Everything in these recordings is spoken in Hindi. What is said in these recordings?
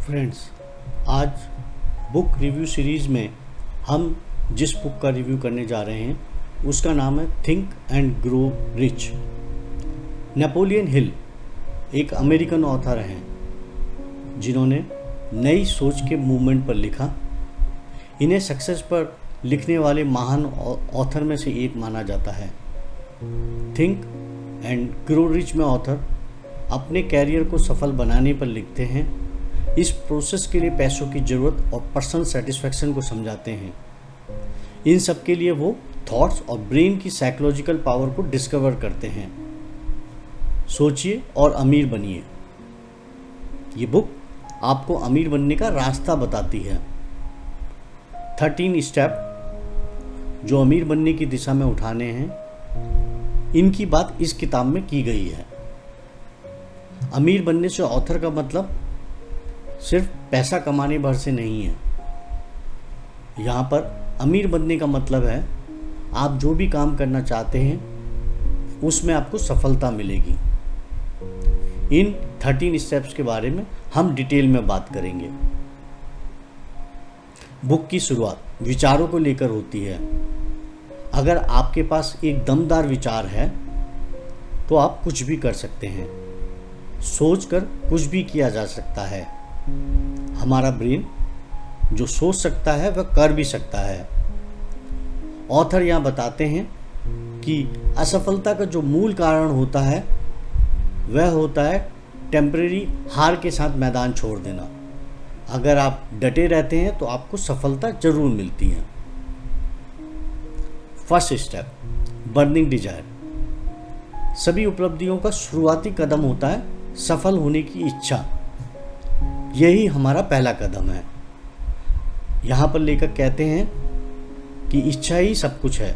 फ्रेंड्स, आज बुक रिव्यू सीरीज़ में हम जिस बुक का रिव्यू करने जा रहे हैं उसका नाम है think and grow rich. Napoleon Hill एक अमेरिकन ऑथर हैं जिन्होंने नई सोच के मूवमेंट पर लिखा। इन्हें सक्सेस पर लिखने वाले महान ऑथर में से एक माना जाता है। थिंक एंड ग्रो रिच में ऑथर अपने कैरियर को सफल बनाने पर लिखते हैं। इस प्रोसेस के लिए पैसों की ज़रूरत और पर्सनल सेटिस्फैक्शन को समझाते हैं। इन सब के लिए वो थॉट्स और ब्रेन की साइकोलॉजिकल पावर को डिस्कवर करते हैं। सोचिए और अमीर बनिए। ये बुक आपको अमीर बनने का रास्ता बताती है। 13 स्टेप जो अमीर बनने की दिशा में उठाने हैं, इनकी बात इस किताब में की गई है। अमीर बनने से ऑथर का मतलब सिर्फ पैसा कमाने भर से नहीं है। यहाँ पर अमीर बनने का मतलब है आप जो भी काम करना चाहते हैं उसमें आपको सफलता मिलेगी। इन 13 स्टेप्स के बारे में हम डिटेल में बात करेंगे। बुक की शुरुआत विचारों को लेकर होती है। अगर आपके पास एक दमदार विचार है तो आप कुछ भी कर सकते हैं। सोचकर कुछ भी किया जा सकता है। हमारा ब्रेन जो सोच सकता है वह कर भी सकता है। ऑथर यहाँ बताते हैं कि असफलता का जो मूल कारण होता है वह होता है टेम्परेरी हार के साथ मैदान छोड़ देना। अगर आप डटे रहते हैं तो आपको सफलता जरूर मिलती है। First step, burning desire. सभी उपलब्धियों का शुरुआती कदम होता है सफल होने की इच्छा। यही हमारा पहला कदम है। यहाँ पर लेखक कहते हैं कि इच्छा ही सब कुछ है।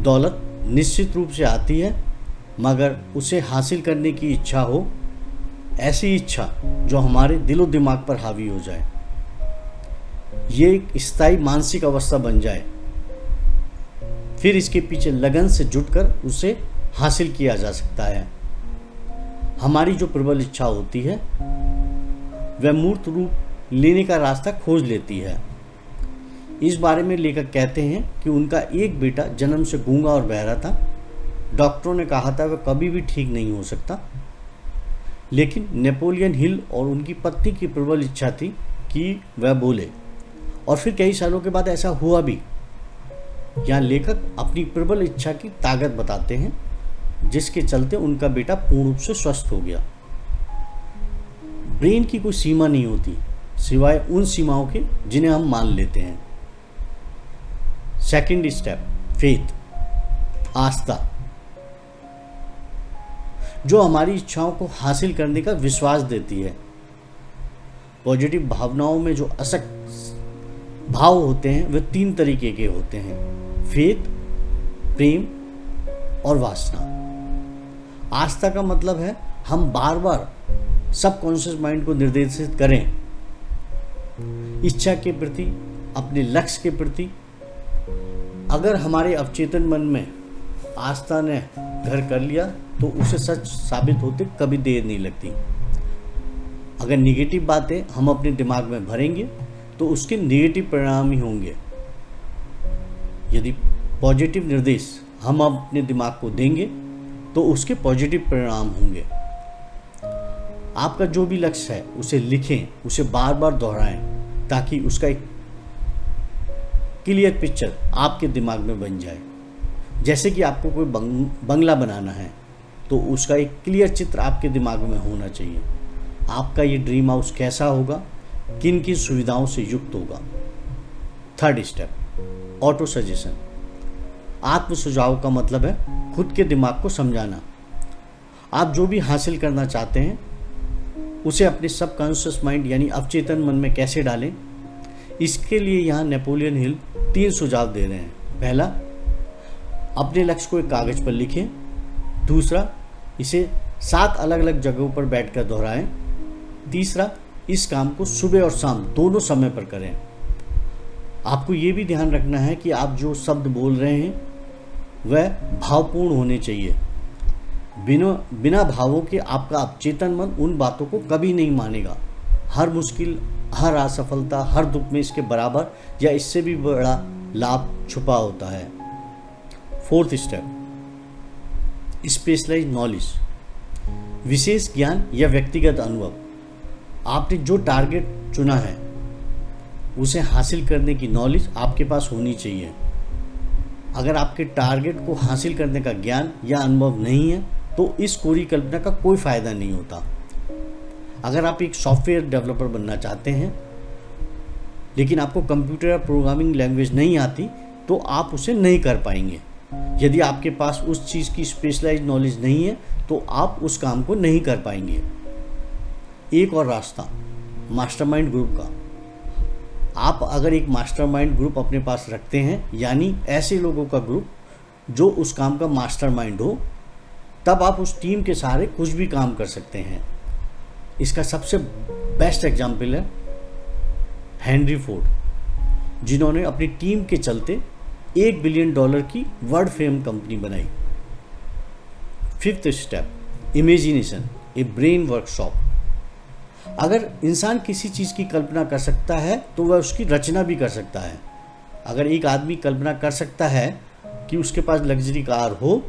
दौलत निश्चित रूप से आती है, मगर उसे हासिल करने की इच्छा हो, ऐसी इच्छा जो हमारे दिलो दिमाग पर हावी हो जाए, ये एक स्थायी मानसिक अवस्था बन जाए, फिर इसके पीछे लगन से जुटकर उसे हासिल किया जा सकता है। हमारी जो प्रबल इच्छा होती है वह मूर्त रूप लेने का रास्ता खोज लेती है। इस बारे में लेखक कहते हैं कि उनका एक बेटा जन्म से गूंगा और बहरा था। डॉक्टरों ने कहा था वह कभी भी ठीक नहीं हो सकता, लेकिन नेपोलियन हिल और उनकी पत्नी की प्रबल इच्छा थी कि वह बोले, और फिर कई सालों के बाद ऐसा हुआ भी। यहाँ लेखक अपनी प्रबल इच्छा की ताकत बताते हैं, जिसके चलते उनका बेटा पूर्ण रूप से स्वस्थ हो गया। ब्रेन की कोई सीमा नहीं होती सिवाय उन सीमाओं के जिन्हें हम मान लेते हैं। सेकंड स्टेप, फेथ, आस्था, जो हमारी इच्छाओं को हासिल करने का विश्वास देती है। पॉजिटिव भावनाओं में जो असक्त भाव होते हैं वे 3 तरीके के होते हैं: फेथ, प्रेम और वासना। आस्था का मतलब है हम बार बार सबकॉन्शियस माइंड को निर्देशित करें इच्छा के प्रति, अपने लक्ष्य के प्रति। अगर हमारे अवचेतन मन में आस्था ने घर कर लिया तो उसे सच साबित होते कभी देर नहीं लगती। अगर निगेटिव बातें हम अपने दिमाग में भरेंगे तो उसके निगेटिव परिणाम ही होंगे। यदि पॉजिटिव निर्देश हम अपने दिमाग को देंगे तो उसके पॉजिटिव परिणाम होंगे। आपका जो भी लक्ष्य है उसे लिखें, उसे बार बार दोहराएं, ताकि उसका एक क्लियर पिक्चर आपके दिमाग में बन जाए। जैसे कि आपको कोई बंगला बनाना है तो उसका एक क्लियर चित्र आपके दिमाग में होना चाहिए। आपका ये ड्रीम हाउस कैसा होगा, किन किन सुविधाओं से युक्त होगा। Third step, auto suggestion. आत्म सुझाव का मतलब है खुद के दिमाग को समझाना। आप जो भी हासिल करना चाहते हैं उसे अपने सबकॉन्शियस माइंड यानी अवचेतन मन में कैसे डालें, इसके लिए यहाँ नेपोलियन हिल 3 सुझाव दे रहे हैं। पहला, अपने लक्ष्य को एक कागज पर लिखें। दूसरा, इसे 7 अलग अलग जगहों पर बैठकर दोहराएं। तीसरा, इस काम को सुबह और शाम दोनों समय पर करें। आपको ये भी ध्यान रखना है कि आप जो शब्द बोल रहे हैं वह भावपूर्ण होने चाहिए। बिना भावों के आपका अवचेतन मन उन बातों को कभी नहीं मानेगा। हर मुश्किल, हर असफलता, हर दुख में इसके बराबर या इससे भी बड़ा लाभ छुपा होता है। फोर्थ स्टेप, स्पेशलाइज नॉलेज, विशेष ज्ञान या व्यक्तिगत अनुभव। आपने जो टारगेट चुना है उसे हासिल करने की नॉलेज आपके पास होनी चाहिए। अगर आपके टारगेट को हासिल करने का ज्ञान या अनुभव नहीं है तो इस कोरी कल्पना का कोई फ़ायदा नहीं होता। अगर आप एक सॉफ्टवेयर डेवलपर बनना चाहते हैं लेकिन आपको कंप्यूटर या प्रोग्रामिंग लैंग्वेज नहीं आती तो आप उसे नहीं कर पाएंगे। यदि आपके पास उस चीज़ की स्पेशलाइज्ड नॉलेज नहीं है तो आप उस काम को नहीं कर पाएंगे। एक और रास्ता, मास्टरमाइंड ग्रुप का। आप अगर एक मास्टरमाइंड ग्रुप अपने पास रखते हैं, यानी ऐसे लोगों का ग्रुप जो उस काम का मास्टरमाइंड हो, तब आप उस टीम के सहारे कुछ भी काम कर सकते हैं। इसका सबसे बेस्ट एग्जाम्पल है हेनरी फोर्ड, जिन्होंने अपनी टीम के चलते $1 बिलियन की वर्ल्ड फेम कंपनी बनाई। फिफ्थ स्टेप, इमेजिनेशन, ए ब्रेन वर्कशॉप। अगर इंसान किसी चीज़ की कल्पना कर सकता है तो वह उसकी रचना भी कर सकता है। अगर एक आदमी कल्पना कर सकता है कि उसके पास लग्जरी कार हो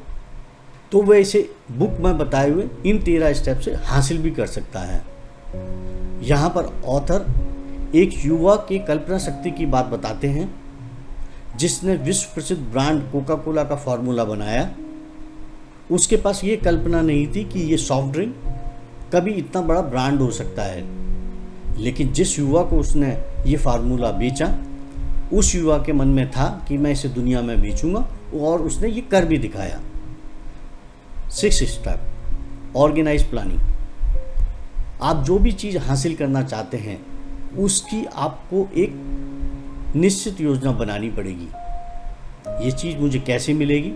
तो वह इसे बुक में बताए हुए इन 13 स्टेप से हासिल भी कर सकता है। यहाँ पर ऑथर एक युवा के कल्पना शक्ति की बात बताते हैं जिसने विश्व प्रसिद्ध ब्रांड कोका कोला का फॉर्मूला बनाया। उसके पास ये कल्पना नहीं थी कि ये सॉफ्ट ड्रिंक कभी इतना बड़ा ब्रांड हो सकता है, लेकिन जिस युवा को उसने ये फार्मूला बेचा, उस युवा के मन में था कि मैं इसे दुनिया में बेचूंगा, और उसने ये कर भी दिखाया। 6 स्टेप, ऑर्गेनाइज प्लानिंग। आप जो भी चीज़ हासिल करना चाहते हैं उसकी आपको एक निश्चित योजना बनानी पड़ेगी। ये चीज़ मुझे कैसे मिलेगी?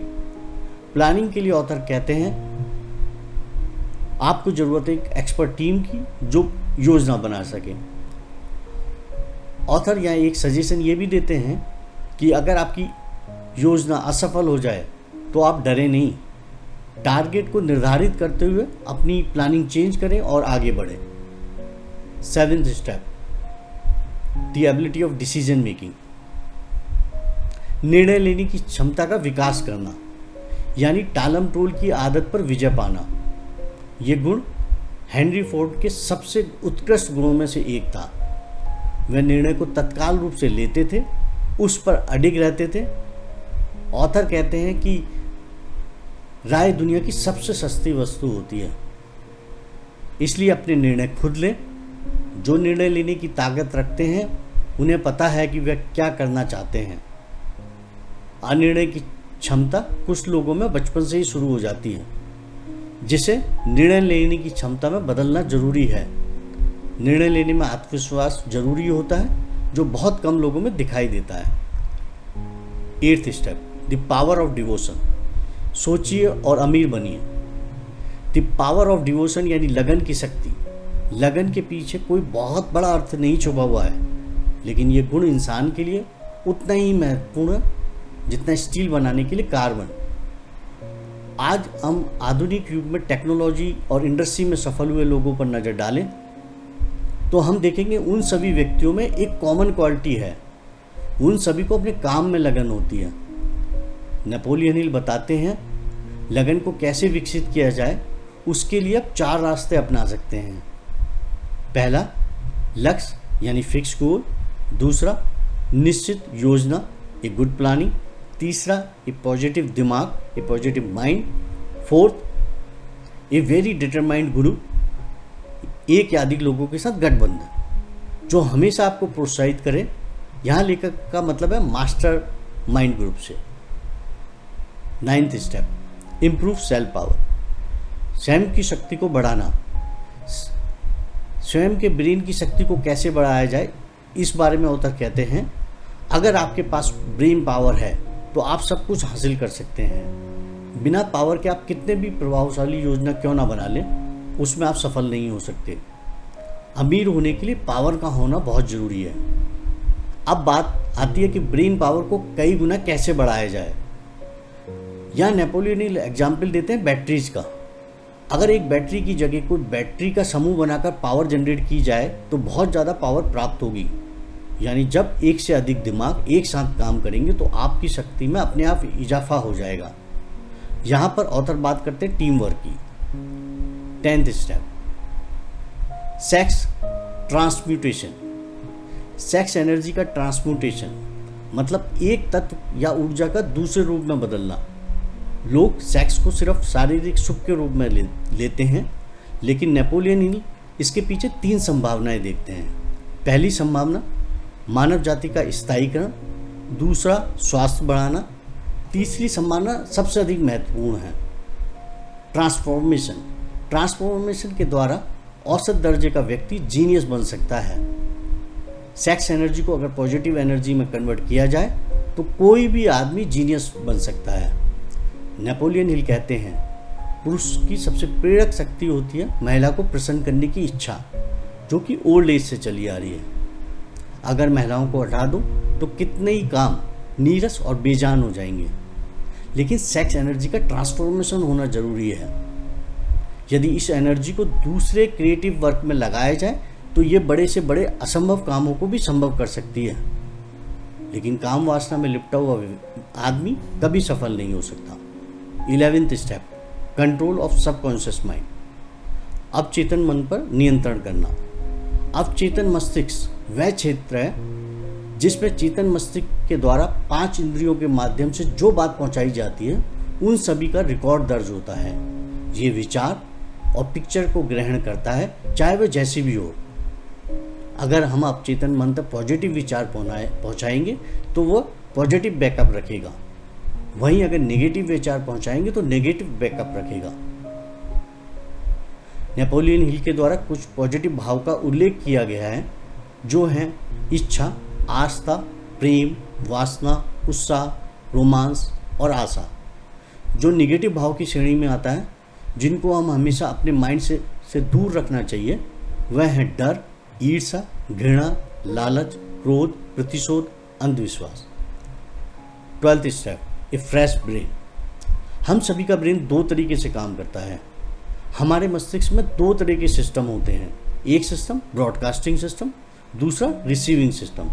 प्लानिंग के लिए ऑथर कहते हैं आपको ज़रूरत है एक एक्सपर्ट टीम की जो योजना बना सके। ऑथर यहाँ एक सजेशन ये भी देते हैं कि अगर आपकी योजना असफल हो जाए तो आप डरे नहीं, टारगेट को निर्धारित करते हुए अपनी प्लानिंग चेंज करें और आगे बढ़ें। 7th step, the ability of decision making, निर्णय लेने की क्षमता का विकास करना, यानी टालम टोल की आदत पर विजय पाना। ये गुण हेनरी फोर्ड के सबसे उत्कृष्ट गुणों में से एक था। वह निर्णय को तत्काल रूप से लेते थे, उस पर अडिग रहते थे। ऑथर कहते हैं कि राय दुनिया की सबसे सस्ती वस्तु होती है, इसलिए अपने निर्णय खुद लें। जो निर्णय लेने की ताकत रखते हैं उन्हें पता है कि वे क्या करना चाहते हैं। अनिर्णय की क्षमता कुछ लोगों में बचपन से ही शुरू हो जाती है, जिसे निर्णय लेने की क्षमता में बदलना जरूरी है। निर्णय लेने में आत्मविश्वास जरूरी होता है, जो बहुत कम लोगों में दिखाई देता है। 8th step, the power of devotion, सोचिए और अमीर बनिए। द पावर ऑफ डिवोशन यानी लगन की शक्ति। लगन के पीछे कोई बहुत बड़ा अर्थ नहीं छुपा हुआ है, लेकिन ये गुण इंसान के लिए उतना ही महत्वपूर्ण है जितना स्टील बनाने के लिए कार्बन। आज हम आधुनिक युग में टेक्नोलॉजी और इंडस्ट्री में सफल हुए लोगों पर नज़र डालें तो हम देखेंगे उन सभी व्यक्तियों में एक कॉमन क्वालिटी है, उन सभी को अपने काम में लगन होती है। नेपोलियन हिल बताते हैं लगन को कैसे विकसित किया जाए। उसके लिए आप 4 रास्ते अपना सकते हैं। पहला, लक्ष्य यानी फिक्स गोल। दूसरा, निश्चित योजना, ए गुड प्लानिंग। तीसरा, ए पॉजिटिव दिमाग, a positive mind. Fourth, a very determined group, एक या अधिक लोगों के साथ गठबंधन जो हमेशा आपको प्रोत्साहित करे। यहाँ लेखक का मतलब है मास्टर माइंड ग्रुप से। 9th step, improve self power, स्वयं की शक्ति को बढ़ाना। स्वयं के ब्रेन की शक्ति को कैसे बढ़ाया जाए, इस बारे में ऑथर कहते हैं अगर आपके पास ब्रेन पावर है तो आप सब कुछ हासिल कर सकते हैं। बिना पावर के आप कितने भी प्रभावशाली योजना क्यों ना बना लें, उसमें आप सफल नहीं हो सकते। अमीर होने के लिए पावर का होना बहुत ज़रूरी है। अब बात आती है कि ब्रेन पावर को कई गुना कैसे बढ़ाया जाए। यहाँ नेपोलियन हिल एग्जाम्पल देते हैं बैटरीज का। अगर एक बैटरी की जगह कोई बैटरी का समूह बनाकर पावर जनरेट की जाए तो बहुत ज़्यादा पावर प्राप्त होगी। यानी जब एक से अधिक दिमाग एक साथ काम करेंगे तो आपकी शक्ति में अपने आप इजाफा हो जाएगा। यहाँ पर ऑथर बात करते हैं टीम वर्क की। 10th step, sex transmutation. Sex energy का ट्रांसम्यूटेशन मतलब एक तत्व या ऊर्जा का दूसरे रूप में बदलना। लोग सेक्स को सिर्फ शारीरिक सुख के रूप में लेते हैं, लेकिन नेपोलियन हिल इसके पीछे 3 संभावनाएं देखते हैं। पहली संभावना मानव जाति का स्थायीकरण, दूसरा स्वास्थ्य बढ़ाना, तीसरी संभावना सबसे अधिक महत्वपूर्ण है ट्रांसफॉर्मेशन। ट्रांसफॉर्मेशन के द्वारा औसत दर्जे का व्यक्ति जीनियस बन सकता है। सेक्स एनर्जी को अगर पॉजिटिव एनर्जी में कन्वर्ट किया जाए तो कोई भी आदमी जीनियस बन सकता है। नेपोलियन हिल कहते हैं पुरुष की सबसे प्रेरक शक्ति होती है महिला को प्रसन्न करने की इच्छा, जो कि ओल्ड एज से चली आ रही है। अगर महिलाओं को हटा दो तो कितने ही काम नीरस और बेजान हो जाएंगे, लेकिन सेक्स एनर्जी का ट्रांसफॉर्मेशन होना जरूरी है। यदि इस एनर्जी को दूसरे क्रिएटिव वर्क में लगाया जाए तो ये बड़े से बड़े असंभव कामों को भी संभव कर सकती है, लेकिन काम वासना में लिपटा हुआ आदमी कभी सफल नहीं हो सकता। 11th step, control of subconscious mind. अब चेतन मन पर नियंत्रण करना। अब चेतन मस्तिष्क वह क्षेत्र है जिसमें चेतन मस्तिष्क के द्वारा 5 इंद्रियों के माध्यम से जो बात पहुंचाई जाती है उन सभी का रिकॉर्ड दर्ज होता है। ये विचार और पिक्चर को ग्रहण करता है, चाहे वह जैसी भी हो। अगर हम अब चेतन मन तक पॉजिटिव विचार पहुंचाएंगे तो वह पॉजिटिव बैकअप रखेगा, वहीं अगर नेगेटिव विचार पहुंचाएंगे तो नेगेटिव बैकअप रखेगा। नेपोलियन हिल के द्वारा कुछ पॉजिटिव भाव का उल्लेख किया गया है, जो हैं इच्छा, आस्था, प्रेम, वासना, उत्साह, रोमांस और आशा। जो नेगेटिव भाव की श्रेणी में आता है, जिनको हम हमेशा अपने माइंड से दूर रखना चाहिए, वह है डर, ईर्ष्या, घृणा, लालच, क्रोध, प्रतिशोध, अंधविश्वास। 12th स्टेप, ए फ्रेश ब्रेन। हम सभी का ब्रेन 2 तरीके से काम करता है। हमारे मस्तिष्क में 2 तरह के सिस्टम होते हैं। एक सिस्टम ब्रॉडकास्टिंग सिस्टम, दूसरा रिसीविंग सिस्टम।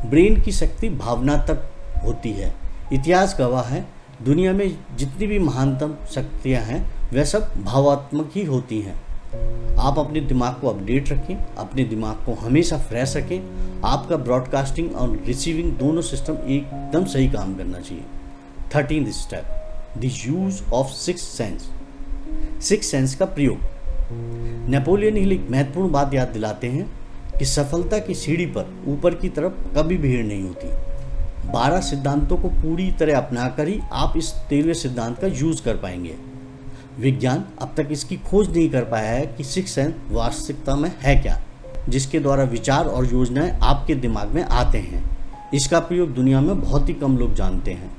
ब्रेन की शक्ति भावनात्मक होती है। इतिहास गवाह है, दुनिया में जितनी भी महानतम शक्तियाँ हैं वह सब भावात्मक ही होती हैं। आप अपने दिमाग को अपडेट रखें, अपने दिमाग को हमेशा फ्रेश रखें। आपका ब्रॉडकास्टिंग और रिसीविंग दोनों सिस्टम एकदम सही काम करना चाहिए। 13th step, the use of 6th sense. 6th sense का प्रयोग। नेपोलियन हिल एक महत्वपूर्ण बात याद दिलाते हैं कि सफलता की सीढ़ी पर ऊपर की तरफ कभी भीड़ नहीं होती। 12 सिद्धांतों को पूरी तरह अपनाकर ही आप इस 13वें सिद्धांत का यूज कर पाएंगे। विज्ञान अब तक इसकी खोज नहीं कर पाया है कि 6th सेंस वास्तविकता में है क्या, जिसके द्वारा विचार और योजनाएं आपके दिमाग में आते हैं। इसका प्रयोग दुनिया में बहुत ही कम लोग जानते हैं।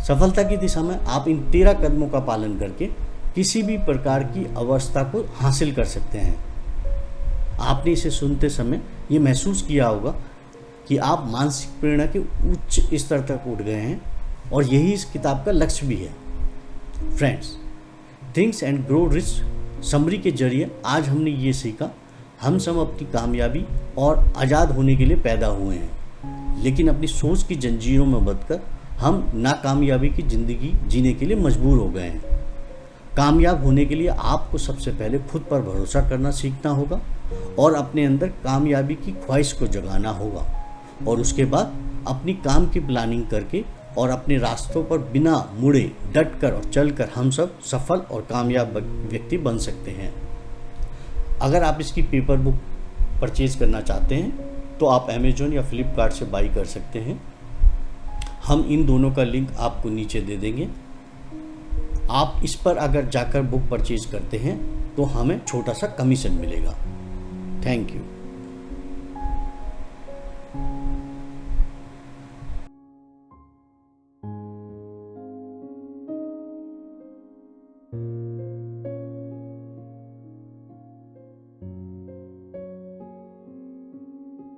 सफलता की दिशा में आप इन 13 कदमों का पालन करके किसी भी प्रकार की अवस्था को हासिल कर सकते हैं। आपने इसे सुनते समय ये महसूस किया होगा कि आप मानसिक प्रेरणा के उच्च स्तर तक उठ गए हैं, और यही इस किताब का लक्ष्य भी है। Friends, thinks and grow rich summary के जरिए आज हमने ये सीखा, हम सब अपनी कामयाबी और आज़ाद होने के लिए पैदा हुए हैं, लेकिन अपनी सोच की जंजीरों में बंधकर हम नाकामयाबी की ज़िंदगी जीने के लिए मजबूर हो गए हैं। कामयाब होने के लिए आपको सबसे पहले खुद पर भरोसा करना सीखना होगा और अपने अंदर कामयाबी की ख्वाहिश को जगाना होगा, और उसके बाद अपनी काम की प्लानिंग करके और अपने रास्तों पर बिना मुड़े डटकर और चलकर हम सब सफल और कामयाब व्यक्ति बन सकते हैं। अगर आप इसकी पेपर बुक परचेज करना चाहते हैं तो आप अमेज़ॉन या फ्लिपकार्ट से बाई कर सकते हैं। हम इन दोनों का लिंक आपको नीचे दे देंगे। आप इस पर अगर जाकर बुक परचेज करते हैं तो हमें छोटा सा कमीशन मिलेगा। Thank you.